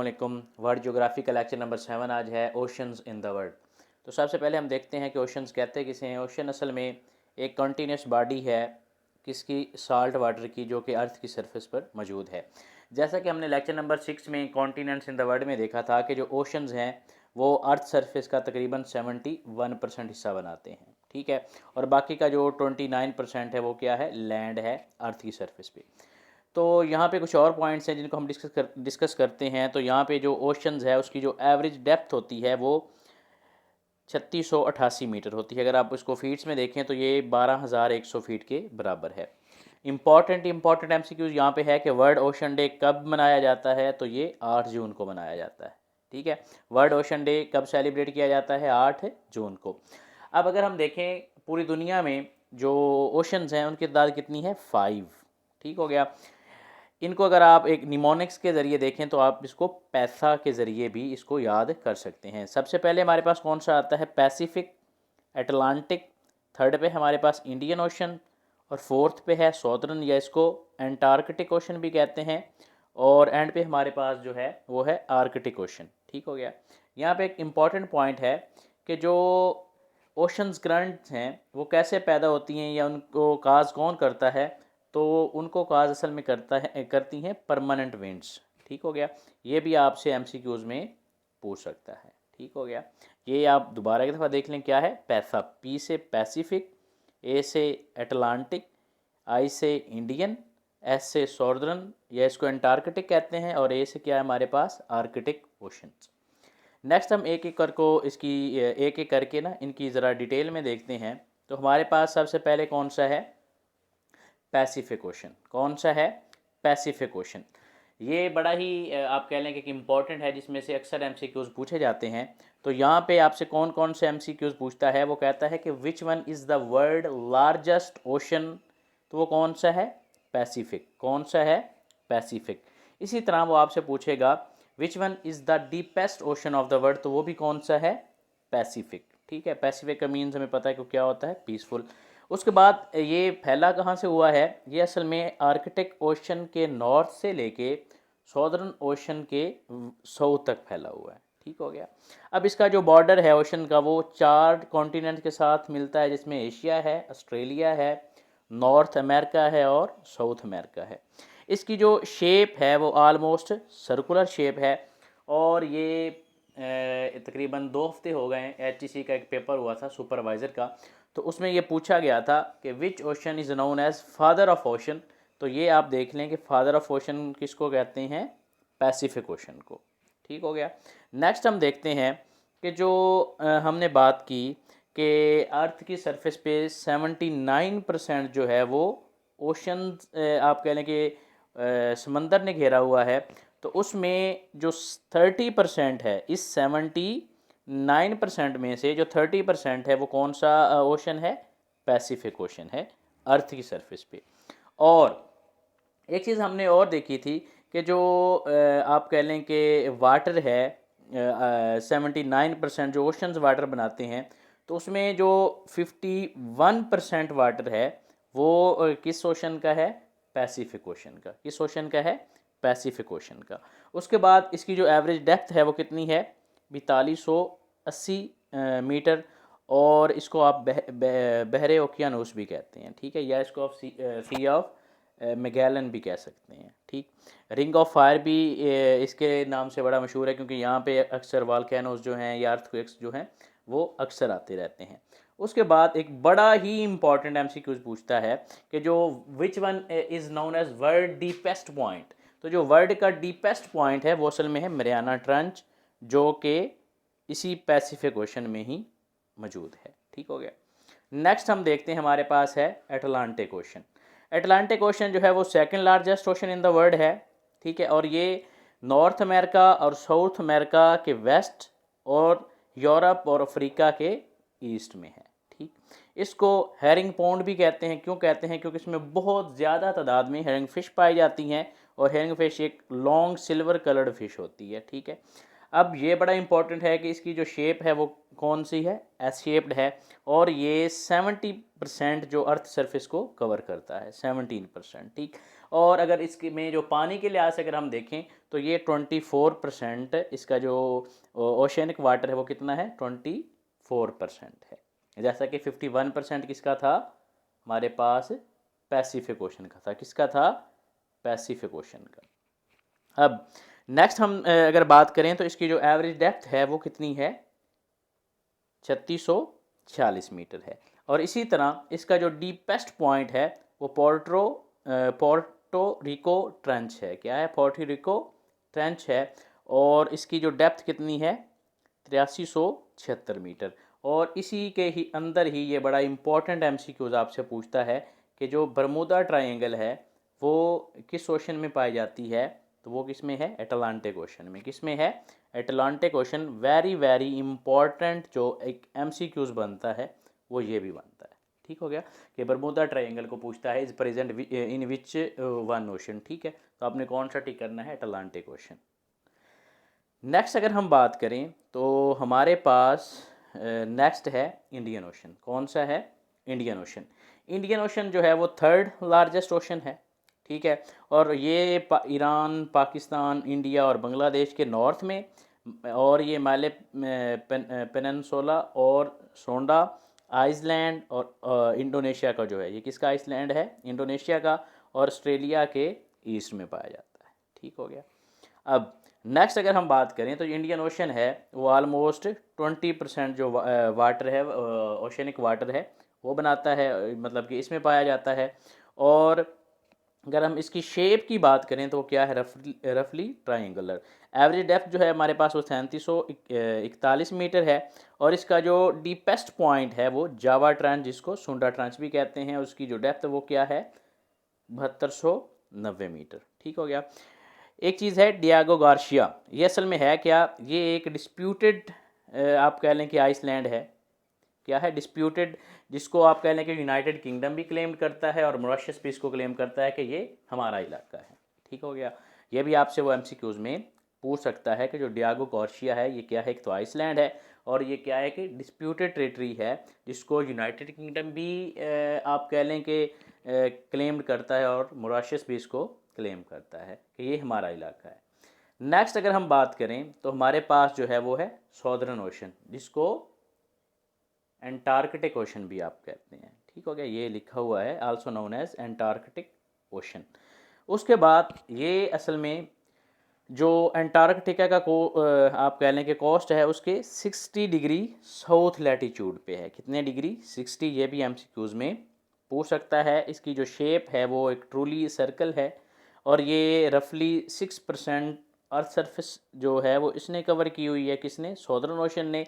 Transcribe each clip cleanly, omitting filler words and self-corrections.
वालेकुम। World geography का lecture number 7 आज है ओशंस इन द वर्ल्ड। तो सबसे पहले हम देखते हैं कि ओशंस कहते किसे हैं। ओशन असल में एक कंटिन्यूस बॉडी है किसकी, साल्ट वाटर की, जो कि अर्थ की सरफेस पर मौजूद है। जैसा कि हमने लेक्चर नंबर 6 में कॉन्टिनेंट्स इन द वर्ल्ड में देखा था कि जो ओशंस हैं वो अर्थ सरफेस का तकरीबन 71% हिस्सा बनाते हैं, ठीक है। और बाकी का जो 29% है वो क्या है, लैंड है अर्थ की सरफेस पे। तो यहाँ पे कुछ और पॉइंट्स हैं जिनको हम डिस्कस करते हैं। तो यहाँ पे जो ओशंस है उसकी जो एवरेज डेप्थ होती है वो 3688 मीटर होती है। अगर आप इसको फीट्स में देखें तो ये 12100 फीट के बराबर है। इम्पॉर्टेंट एमसीक्यूज यहाँ पे है कि वर्ल्ड ओशन डे कब मनाया जाता है, तो ये 8 जून को मनाया जाता है, ठीक है। वर्ल्ड ओशन डे कब सेलिब्रेट किया जाता है, 8 जून को। अब अगर हम देखें पूरी दुनिया में जो ओशंस हैं उनकी तादाद कितनी है, 5, ठीक हो गया। इनको अगर आप एक निमोनिक्स के ज़रिए देखें तो आप इसको पैसा के ज़रिए भी इसको याद कर सकते हैं। सबसे पहले हमारे पास कौन सा आता है, पैसिफिक, अटलांटिक, थर्ड पे हमारे पास इंडियन ओशन, और फोर्थ पे है सौदर्न या इसको एंटार्कटिक ओशन भी कहते हैं, और एंड पे हमारे पास जो है वो है आर्कटिक ओशन, ठीक हो गया। यहाँ पे एक इम्पॉर्टेंट पॉइंट है कि जो ओशंस करंट्स हैं वो कैसे पैदा होती हैं या उनको काज कौन करता है, तो उनको काज असल में करती हैं परमानेंट विंड्स, ठीक हो गया। ये भी आपसे एमसीक्यूज़ में पूछ सकता है, ठीक हो गया। ये आप दोबारा एक दफ़ा देख लें, क्या है, पैसा, पी से पैसिफिक, ए से अटलांटिक, आई से इंडियन, एस से सॉर्दर्न या इसको एंटार्कटिक कहते हैं, और ए से क्या है हमारे पास, आर्कटिक ओशंस। नेक्स्ट हम एक एक करके ना इनकी ज़रा डिटेल में देखते हैं। तो हमारे पास सबसे पहले कौन सा है, पैसिफिक ओशन। कौन सा है, पैसिफिक ओशन। ये बड़ा ही आप कह लें कि इम्पॉर्टेंट है, जिसमें से अक्सर एमसीक्यूज़ पूछे जाते हैं। तो यहाँ पे आपसे कौन कौन से एमसीक्यूज़ पूछता है, वो कहता है कि which one is the world largest ocean, तो वो कौन सा है, पैसिफिक। कौन सा है, पैसिफिक। इसी तरह वो आपसे पूछेगा विच one is the deepest ocean of the world, तो वो भी कौन सा है, पैसिफिक, ठीक है। पैसिफिक का मीन्स हमें पता है कि क्या होता है, पीसफुल। उसके बाद ये फैला कहाँ से हुआ है, ये असल में आर्कटिक ओशन के नॉर्थ से लेके सौदर्न ओशन के साउथ तक फैला हुआ है, ठीक हो गया। अब इसका जो बॉर्डर है ओशन का वो 4 कॉन्टिनेंट के साथ मिलता है, जिसमें एशिया है, ऑस्ट्रेलिया है, नॉर्थ अमेरिका है और साउथ अमेरिका है। इसकी जो शेप है वो आलमोस्ट सर्कुलर शेप है। और ये तकरीबन 2 हफ्ते हो गए हैं, एचईसी का एक पेपर हुआ था सुपरवाइज़र का, तो उसमें ये पूछा गया था कि which ocean is known as father of ocean. तो ये आप देख लें कि फादर ऑफ ओशन किसको कहते हैं, पैसिफिक ओशन को, ठीक हो गया। नेक्स्ट हम देखते हैं कि जो हमने बात की कि अर्थ की सरफेस पे 79% जो है वो ओशन, आप कह लें कि समंदर ने घेरा हुआ है। तो उसमें जो 30% है, इस 79% में से जो 30% है वो कौन सा ओशन है, पैसिफिक ओशन है अर्थ की सरफेस पे। और एक चीज़ हमने और देखी थी कि जो आप कह लें कि वाटर है, 79% जो ओशंस वाटर बनाते हैं, तो उसमें जो 51% वाटर है वो किस ओशन का है, पैसिफिक ओशन का। किस ओशन का है, पैसिफिक ओशन का। उसके बाद इसकी जो एवरेज डेप्थ है वो कितनी है, 4280 मीटर। और इसको आप बहरे ओकियानूस भी कहते हैं, ठीक है, या इसको आप सी ऑफ मैगेलन भी कह सकते हैं, ठीक। रिंग ऑफ फायर भी इसके नाम से बड़ा मशहूर है, क्योंकि यहाँ पे अक्सर वॉल्केनोस जो हैं या अर्थक्वेक्स जो हैं वो अक्सर आते रहते हैं। उसके बाद एक बड़ा ही इंपॉर्टेंट एमसीक्यूज पूछता है कि जो which one is known as world deepest point. तो जो वर्ल्ड का डीपेस्ट पॉइंट है वो असल में है मरियाना ट्रंच, जो कि इसी पैसिफिक ओशन में ही मौजूद है, ठीक हो गया। नेक्स्ट हम देखते हैं, हमारे पास है अटलांटिक ओशन। अटलांटिक ओशन जो है वो second largest ocean in the world है, ठीक है। और ये नॉर्थ अमेरिका और साउथ अमेरिका के वेस्ट और यूरोप और अफ्रीका के ईस्ट में है, ठीक। इसको हेरिंग पॉन्ड भी कहते हैं। क्यों कहते हैं, क्योंकि इसमें बहुत ज़्यादा तादाद में हेरिंग फिश पाई जाती हैं, और हेरिंग फिश एक लॉन्ग सिल्वर कलर्ड फिश होती है, ठीक है। अब ये बड़ा इंपॉर्टेंट है कि इसकी जो शेप है वो कौन सी है, एस शेप्ड है। और ये 70% जो अर्थ सरफेस को कवर करता है, 17%, ठीक। और अगर इसके में जो पानी के लिहाज से अगर हम देखें तो ये 24% इसका जो ओशनिक वाटर है वो कितना है, 24% है। जैसा कि 51% किसका था, हमारे पास पैसिफिक ओशन का था। किसका था, पैसिफिक ओशन का। अब नेक्स्ट हम अगर बात करें तो इसकी जो एवरेज डेप्थ है वो कितनी है, 3646 मीटर है। और इसी तरह इसका जो डीपेस्ट पॉइंट है वो पोर्टो रिको ट्रेंच है। क्या है, पोर्टो रिको ट्रेंच है। और इसकी जो डेप्थ कितनी है, 8376 मीटर। और इसी के ही अंदर ही ये बड़ा इंपॉर्टेंट एमसीक्यूज आपसे पूछता है कि जो बरमूदा ट्रायंगल है वो किस ओशन में पाई जाती है, तो वो किस में है, अटलांटिक ओशन में। किस में है, Atlantic ocean. Very very important जो एक एमसीक्यूज बनता है वो ये भी बनता है। ठीक हो गया कि बरमूदा ट्रायंगल को पूछता है is present in which one ocean. ठीक है, तो आपने कौन सा टिक करना है, अटलांटिक ओशन। नेक्स्ट अगर हम बात करें तो हमारे पास नेक्स्ट है इंडियन ओशन। कौन सा है, इंडियन ओशन। इंडियन ओशन जो है वो थर्ड लार्जेस्ट ओशन है। ठीक है, और ये ईरान, पाकिस्तान, इंडिया और बांग्लादेश के नॉर्थ में, और ये माले पेनिनसुला और सोंडा आइसलैंड और इंडोनेशिया का जो है, ये किसका आइसलैंड है, इंडोनेशिया का, और ऑस्ट्रेलिया के ईस्ट में पाया जाता है। ठीक हो गया। अब नेक्स्ट अगर हम बात करें तो इंडियन ओशन है वो ऑलमोस्ट 20% जो वाटर है, ओशनिक वाटर है, वो बनाता है, मतलब कि इसमें पाया जाता है। और अगर हम इसकी शेप की बात करें तो क्या है, रफली ट्राइंगुलर। एवरेज डेप्थ जो है हमारे पास वो 3741 मीटर है। और इसका जो डीपेस्ट पॉइंट है वो जावा ट्रांच, जिसको सुंडा ट्रांच भी कहते हैं, उसकी जो डेप्थ है वो क्या है, 7290 मीटर। ठीक हो गया। एक चीज़ है डियागो गार्शिया, ये असल में है क्या, ये एक डिस्प्यूटेड आप कह लें कि आइसलैंड है। क्या है, डिस्प्यूटेड, जिसको आप कह लें कि यूनाइटेड किंगडम भी क्लेम करता है और मॉरिशस भी इसको क्लेम करता है कि ये हमारा इलाका है। ठीक हो गया। ये भी आपसे वो एमसीक्यूज में पूछ सकता है कि जो डियागो गार्शिया है ये क्या है, एक तो आइसलैंड है, और ये क्या है कि डिस्प्यूटेड टेरिटरी है, जिसको यूनाइटेड किंगडम भी आप कह लें कि क्लेम्ड करता है और मॉरिशस भी इसको क्लेम करता है कि ये हमारा इलाका है। नेक्स्ट अगर हम बात करें तो हमारे पास जो है वो है सॉदर्न ओशन, जिसको एंटार्कटिक ओशन भी आप कहते हैं। ठीक हो गया, ये लिखा हुआ है also known as Antarctic ocean. उसके बाद ये असल में जो एंटार्कटिका का आप कह लें कि कोस्ट है उसके 60 डिग्री साउथ लैटीट्यूड पे है। कितने डिग्री, 60। ये भी एमसीक्यूज में पूछ सकता है। इसकी जो शेप है वो एक ट्रूली सर्कल है, और ये रफली 6% अर्थ सरफेस जो है वो इसने कवर की हुई है, किसने, सॉदर्न ओशन ने।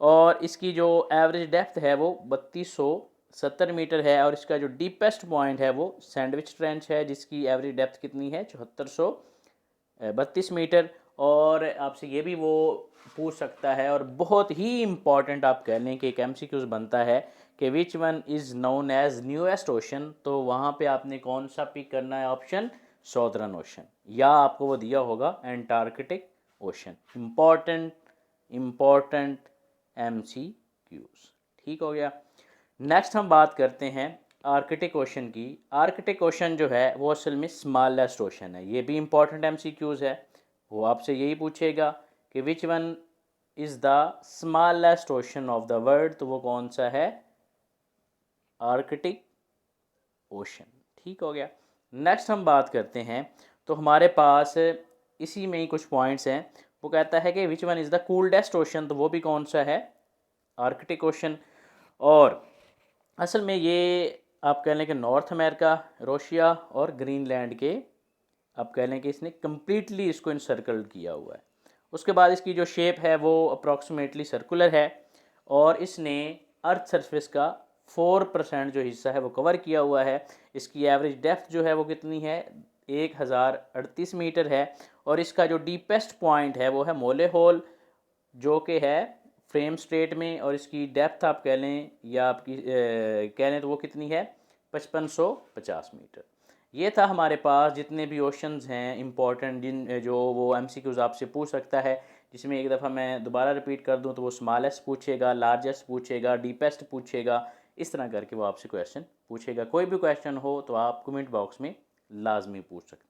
और इसकी जो एवरेज डेप्थ है वो 3270 मीटर है। और इसका जो डीपेस्ट पॉइंट है वो सैंडविच ट्रेंच है, जिसकी एवरेज डेप्थ कितनी है, 7432 मीटर। और आपसे ये भी वो पूछ सकता है, और बहुत ही इम्पॉर्टेंट आप कह लें कि एक एमसीक्यूज बनता है कि which one is known as newest ocean. तो वहाँ पे आपने कौन सा पिक करना है, ऑप्शन सॉदर्न ओशन, या आपको वो दिया होगा एंटार्कटिक ओशन। Important MCQs. ठीक हो गया। नेक्स्ट हम बात करते हैं आर्कटिक ओशन की। आर्कटिक ओशन जो है वो असल में स्मॉलेस्ट ओशन है। ये भी इंपॉर्टेंट एमसीक्यूज है, वो आपसे यही पूछेगा कि which one is the smallest ocean of the world, तो वो कौन सा है, आर्कटिक ओशन। ठीक हो गया। नेक्स्ट हम बात करते हैं तो हमारे पास इसी में ही कुछ पॉइंट्स हैं। वो कहता है कि which one is the coolest ocean, तो वो भी कौन सा है, आर्कटिक ओशन। और असल में ये आप कह लें कि नॉर्थ अमेरिका, रशिया और ग्रीनलैंड के आप कह लें कि इसने कम्प्लीटली इसको इनसर्कल किया हुआ है। उसके बाद इसकी जो शेप है वो अप्रॉक्सीमेटली सर्कुलर है, और इसने अर्थ सरफेस का 4% जो हिस्सा है वो कवर किया हुआ है। इसकी एवरेज डेप्थ जो है वो कितनी है, 1038 मीटर है। और इसका जो डीपेस्ट पॉइंट है वो है मोले होल, जो कि है फ्रेम स्ट्रेट में। और इसकी डेप्थ आप कह लें या आपकी कह लें तो वो कितनी है, 5550 मीटर। ये था हमारे पास जितने भी ओशंस हैं इंपॉर्टेंट, जिन जो वो एमसीक्यूज आपसे पूछ सकता है, जिसमें एक दफ़ा मैं दोबारा रिपीट कर दूं तो वो स्मॉलेस्ट पूछेगा, लार्जेस्ट पूछेगा, डीपेस्ट पूछेगा। इस तरह करके वो आपसे क्वेश्चन पूछेगा। कोई भी क्वेश्चन हो तो आप कमेंट बॉक्स में लाजमी पूछ सकते हैं।